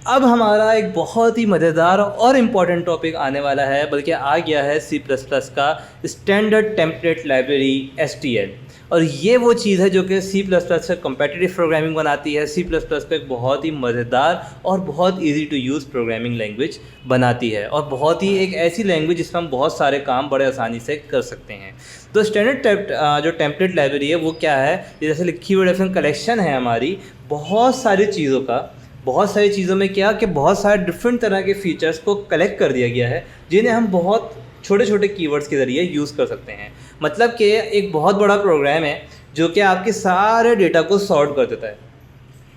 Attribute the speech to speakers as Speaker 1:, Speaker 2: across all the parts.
Speaker 1: अब हमारा एक बहुत ही मज़ेदार और इम्पॉर्टेंट टॉपिक आने वाला है, बल्कि आ गया है सी प्लस प्लस का स्टैंडर्ड टेम्पलेट लाइब्रेरी STL। और ये वो चीज़ है जो कि सी प्लस प्लस से कम्पेटिटिव प्रोग्रामिंग बनाती है, सी प्लस प्लस को एक बहुत ही मज़ेदार और बहुत easy to use programming language बनाती है, और बहुत ही एक ऐसी लैंग्वेज जिसमें हम बहुत सारे काम बड़े आसानी से कर सकते हैं। तो स्टैंडर्ड जो टेम्पलेट लाइब्रेरी है वो क्या है, जैसे कीवर्ड डेफिनेशन कलेक्शन है हमारी बहुत सारी चीज़ों का। बहुत सारी चीज़ों में क्या कि बहुत सारे डिफरेंट तरह के फीचर्स को कलेक्ट कर दिया गया है, जिन्हें हम बहुत छोटे छोटे कीवर्ड्स के ज़रिए यूज़ कर सकते हैं। मतलब कि एक बहुत बड़ा प्रोग्राम है जो कि आपके सारे डेटा को सॉर्ट कर देता है।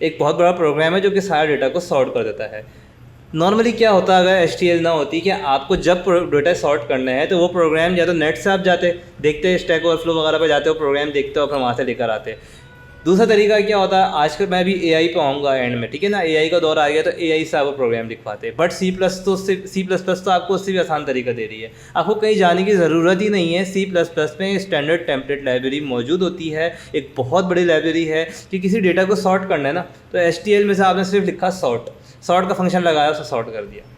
Speaker 1: एक बहुत बड़ा प्रोग्राम है जो कि सारे डेटा को सॉर्ट कर देता है। नॉर्मली क्या होता है, अगर STL ना होती कि आपको जब डेटा सॉर्ट करना है तो वो प्रोग्राम या तो नेट से आप जाते देखते, स्टैक ओवरफ्लो वगैरह पे जाते हो, प्रोग्राम देखते हो, फिर वहाँ से लेकर आते। दूसरा तरीका क्या होता है, आजकल मैं भी AI पे आऊँगा एंड में, ठीक है ना, AI का दौर आ गया तो AI से आपको प्रोग्राम लिखवाते हैं। बट सी प्लस तो आपको उससे भी आसान तरीका दे रही है। आपको कहीं जाने की ज़रूरत ही नहीं है। सी प्लस प्लस में स्टैंडर्ड टेम्पलेट लाइब्रेरी मौजूद होती है, एक बहुत बड़ी लाइब्रेरी है कि किसी डेटा को सॉर्ट करना है ना, तो STL में से आपने सिर्फ लिखा सॉर्ट का फंक्शन लगाया, उसे सॉर्ट कर दिया।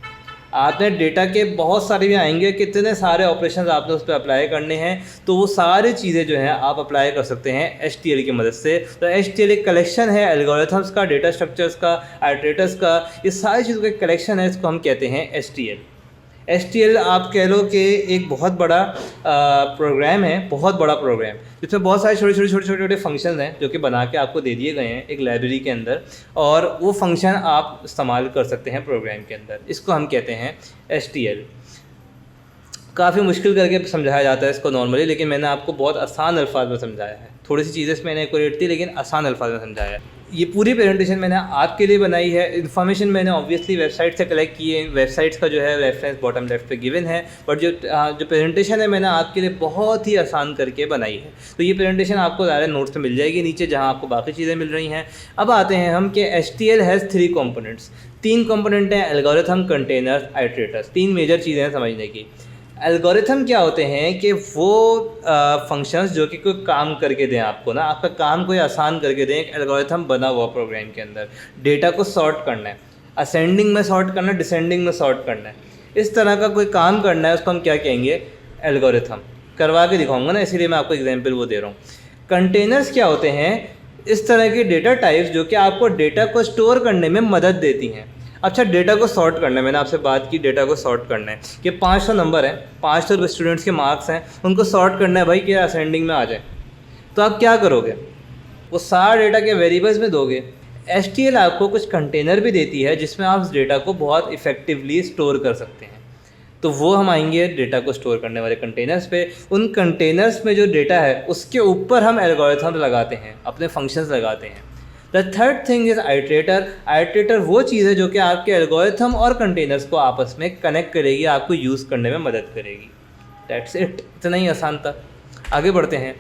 Speaker 1: आपने डेटा के बहुत सारे भी आएंगे, कितने सारे ऑपरेशंस आपने उस पर अप्लाई करने हैं, तो वो सारी चीज़ें जो हैं आप अप्लाई कर सकते हैं STL की मदद से। तो STL एक कलेक्शन है एल्गोरिथम्स का, डेटा स्ट्रक्चर्स का, आइटरेटर्स का, ये सारी चीज़ों का एक कलेक्शन है, इसको हम कहते हैं STL आप कह लो कि एक बहुत बड़ा प्रोग्राम है, बहुत बड़ा प्रोग्राम जिसमें बहुत सारे छोटे फंक्शन हैं जो कि बना के आपको दे दिए गए हैं एक लाइब्रेरी के अंदर, और वो फंक्शन आप इस्तेमाल कर सकते हैं प्रोग्राम के अंदर। इसको हम कहते हैं STL। काफ़ी मुश्किल करके समझाया जाता है इसको नॉर्मली, लेकिन मैंने आपको बहुत आसान अल्फाज में समझाया है। थोड़ी सी चीज़ें इसमें इनएक्यूरेट थी, लेकिन आसान अल्फाज में समझाया है। ये पूरी प्रेजेंटेशन मैंने आपके लिए बनाई है। इन्फॉर्मेशन मैंने ऑब्वियसली वेबसाइट से कलेक्ट की है, वेबसाइट्स का जो है रेफरेंस बॉटम लेफ्ट पे गिवन है, बट जो प्रेजेंटेशन है मैंने आपके लिए बहुत ही आसान करके बनाई है। तो ये प्रेजेंटेशन आपको ज़्यादा नोट्स में मिल जाएगी नीचे, जहाँ आपको बाकी चीज़ें मिल रही हैं। अब आते हैं हम कि STL हैज़ 3 कंपोनेंट्स। 3 कंपोनेंट हैं, एल्गोरिथम, कंटेनर्स, आइटरेटर्स। 3 मेजर चीज़ें हैं समझने की। एल्गोरिथम क्या होते हैं कि वो फंक्शंस जो कि कोई काम करके दें आपको ना, आपका काम कोई आसान करके दें। एक एल्गोरिथम बना हुआ प्रोग्राम के अंदर डेटा को सॉर्ट करना है, असेंडिंग में सॉर्ट करना है, डिसेंडिंग में सॉर्ट करना है, इस तरह का कोई काम करना है, उसको हम क्या कहेंगे, एल्गोरिथम। करवा के दिखाऊंगा ना, इसीलिए मैं आपको एग्जाम्पल वो दे रहा हूँ। कंटेनर्स क्या होते हैं, इस तरह के डेटा टाइप्स जो कि आपको डेटा को स्टोर करने में मदद देती हैं। अच्छा, डेटा को सॉर्ट करना है, मैंने आपसे बात की डेटा को सॉर्ट करना है कि 500 नंबर हैं, 500 स्टूडेंट्स के मार्क्स हैं, उनको सॉर्ट करना है भाई कि असेंडिंग में आ जाए। तो आप क्या करोगे, वो सारा डेटा के वेरिएबल्स में दोगे। STL आपको कुछ कंटेनर भी देती है जिसमें आप उस डेटा को बहुत इफेक्टिवली स्टोर कर सकते हैं। तो वो हम आएंगे डेटा को स्टोर करने वाले कंटेनर्स पे। उन कंटेनर्स में जो डेटा है उसके ऊपर हम एल्गोरिथम लगाते हैं, अपने फंक्शंस लगाते हैं। The third thing is iterator. Iterator वो चीज़ है जो कि आपके एल्गोरिथम और कंटेनर्स को आपस में कनेक्ट करेगी, आपको यूज़ करने में मदद करेगी। दैट्स इट, इतना ही आसान था। आगे बढ़ते हैं।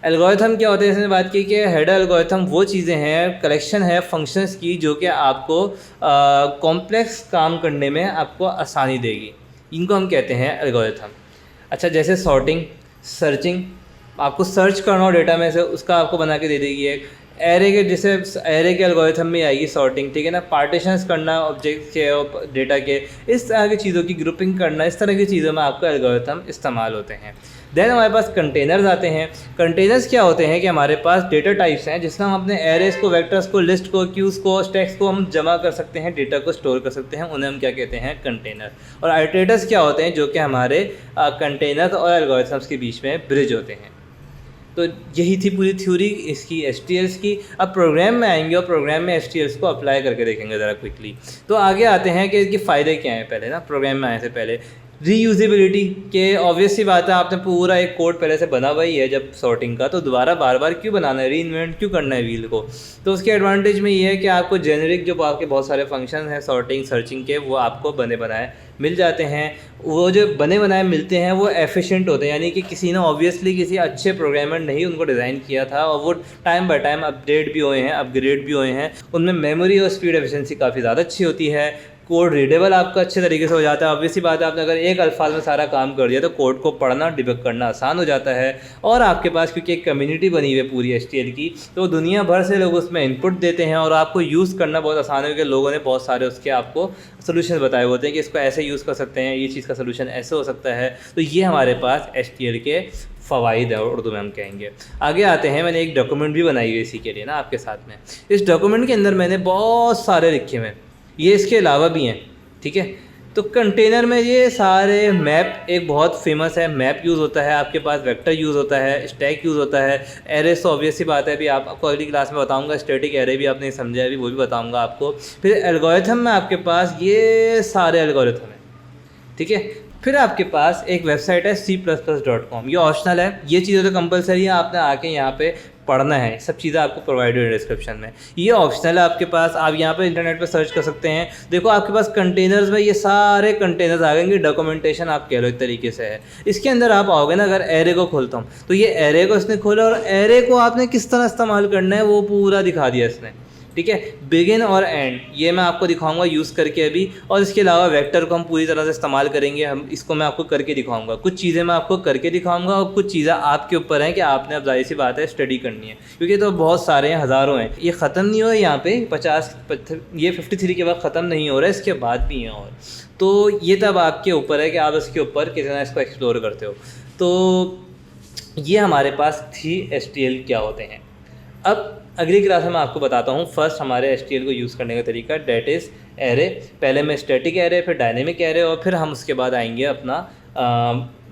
Speaker 1: एल्गोरिथम क्या होते हैं, इसने बात की कि हेडर एल्गोरिथम वो चीज़ें हैं, कलेक्शन है फंक्शंस की जो कि आपको कॉम्प्लेक्स काम करने में आपको आसानी देगी। इनको हम कहते हैं एल्गोरिथम। अच्छा, जैसे सॉर्टिंग, सर्चिंग, आपको सर्च करना हो डेटा में से, उसका आपको बना के दे देगी एक एरे के, जैसे एरे के एल्गोरिथम में आएगी सॉर्टिंग, ठीक है ना। पार्टीशंस करना ऑब्जेक्ट के और डेटा के, इस तरह की चीज़ों की ग्रुपिंग करना, इस तरह की चीज़ों में आपका एल्गोरिथम इस्तेमाल होते हैं। देन हमारे पास कंटेनर्स आते हैं। कंटेनर्स क्या होते हैं कि हमारे पास डेटा टाइप्स हैं जिसमें हम अपने एरेस को, वेक्टर्स को, लिस्ट को, क्यूज़ को, स्टैक्स को हम जमा कर सकते हैं, डेटा को स्टोर कर सकते हैं, उन्हें हम क्या कहते हैं, कंटेनर। और आइटरेटर्स क्या होते हैं, जो कि हमारे कंटेनर्स और एल्गोरिथम्स के बीच में ब्रिज होते हैं। तो यही थी पूरी थ्योरी इसकी STLs की। अब प्रोग्राम में आएंगे और प्रोग्राम में STLs को अप्लाई करके देखेंगे ज़रा क्विकली। तो आगे आते हैं कि इसके फ़ायदे क्या हैं। पहले ना, प्रोग्राम में आने से पहले रीयूजेबिलिटी के ऑब्वियस सी बात है, आपने पूरा एक कोड पहले से बना हुआ ही है जब सॉर्टिंग का, तो दोबारा बार बार क्यों बनाना है, रीइन्वेंट क्यों करना है व्हील को। तो उसके एडवांटेज में ये है कि आपको जेनरिक जो आपके बहुत सारे फंक्शन हैं सॉर्टिंग, सर्चिंग के, वो आपको बने बनाए मिल जाते हैं। वो जो बने बनाए मिलते हैं वो एफिशिएंट होते हैं, यानी कि किसी ने ऑब्वियसली किसी अच्छे प्रोग्रामर ने ही उनको डिज़ाइन किया था, और वो टाइम बाय टाइम अपडेट भी हुए हैं, अपग्रेड भी हुए हैं। उनमें मेमोरी और स्पीड एफिशिएंसी काफ़ी ज़्यादा अच्छी होती है। कोड रीडेबल आपका अच्छे तरीके से हो जाता है। ऑब्वियसली बात है, आपने अगर एक अल्फाज में सारा काम कर दिया तो कोड को पढ़ना डिबग करना आसान हो जाता है। और आपके पास क्योंकि एक कम्युनिटी बनी हुई है पूरी HTML की, तो दुनिया भर से लोग उसमें इनपुट देते हैं और आपको यूज़ करना बहुत आसान है, क्योंकि लोगों ने बहुत सारे उसके आपको सोल्यूशन बताए होते हैं कि इसको ऐसे यूज़ कर सकते हैं, ये चीज़ का सोल्यूशन ऐसे हो सकता है। तो ये हमारे पास HTML के फ़वाइद है, उर्दू में हम कहेंगे। आगे आते हैं, मैंने एक डॉक्यूमेंट भी बनाई हुई इसी के लिए ना आपके साथ में। इस डॉक्यूमेंट के अंदर मैंने बहुत सारे लिखे हुए हैं, ये इसके अलावा भी हैं, ठीक है। तो कंटेनर में ये सारे मैप एक बहुत फेमस है, मैप यूज़ होता है, आपके पास वेक्टर यूज़ होता है, स्टैक यूज़ होता है, एरे तो ऑब्वियस ही बात है, अभी आपको अगली क्लास में बताऊंगा। स्टैटिक एरे भी आपने समझा है, अभी वो भी बताऊंगा आपको। फिर एल्गोरिथम में आपके पास ये सारे एल्गोरिथम हैं, ठीक है। फिर आपके पास एक वेबसाइट है c++.com, ये ऑप्शनल है, ये चीज़ें तो कंपलसरी है, आपने आके यहाँ पे पढ़ना है, सब चीज़ें आपको प्रोवाइडेड है डिस्क्रिप्शन में। ये ऑप्शनल है आपके पास, आप यहाँ पे इंटरनेट पे सर्च कर सकते हैं। देखो आपके पास कंटेनर्स में ये सारे कंटेनर्स आ गएंगे, डॉक्यूमेंटेशन आप कह लो एक तरीके से है। इसके अंदर आप आओगे ना, अगर एरे को खोलता हूँ तो ये एरे को इसने खोला और एरे को आपने किस तरह इस्तेमाल करना है वो पूरा दिखा दिया इसने, ठीक है। बिगिन और एंड ये मैं आपको दिखाऊंगा यूज़ करके अभी, और इसके अलावा वेक्टर को हम पूरी तरह से इस्तेमाल करेंगे, हम इसको मैं आपको करके दिखाऊंगा। कुछ चीज़ें मैं आपको करके दिखाऊंगा और कुछ चीज़ें आपके ऊपर हैं कि आपने, अब जाहिर सी बात है, स्टडी करनी है, क्योंकि तो बहुत सारे हैं, हज़ारों हैं। ये ख़त्म नहीं हो रहा यहाँ पे 53 के बाद ख़त्म नहीं हो रहा है, इसके बाद भी हैं और। तो ये तब आपके ऊपर है कि आप इसके ऊपर कितना इसको एक्सप्लोर करते हो। तो ये हमारे पास थी HTML क्या होते हैं। अब अगली क्लास में मैं आपको बताता हूँ फर्स्ट हमारे HTML को यूज़ करने का तरीका, डेट इज़ एरे। पहले मैं स्टैटिक एरे, फिर डायनेमिक एरे, और फिर हम उसके बाद आएंगे अपना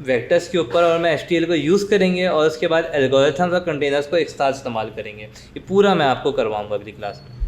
Speaker 1: वेक्टर्स के ऊपर, और मैं HTML को यूज़ करेंगे, और उसके बाद एल्गोरिथम्स और कंटेनर्स को एक साथ इस्तेमाल करेंगे। ये पूरा मैं आपको करवाऊँगा अगली क्लास में।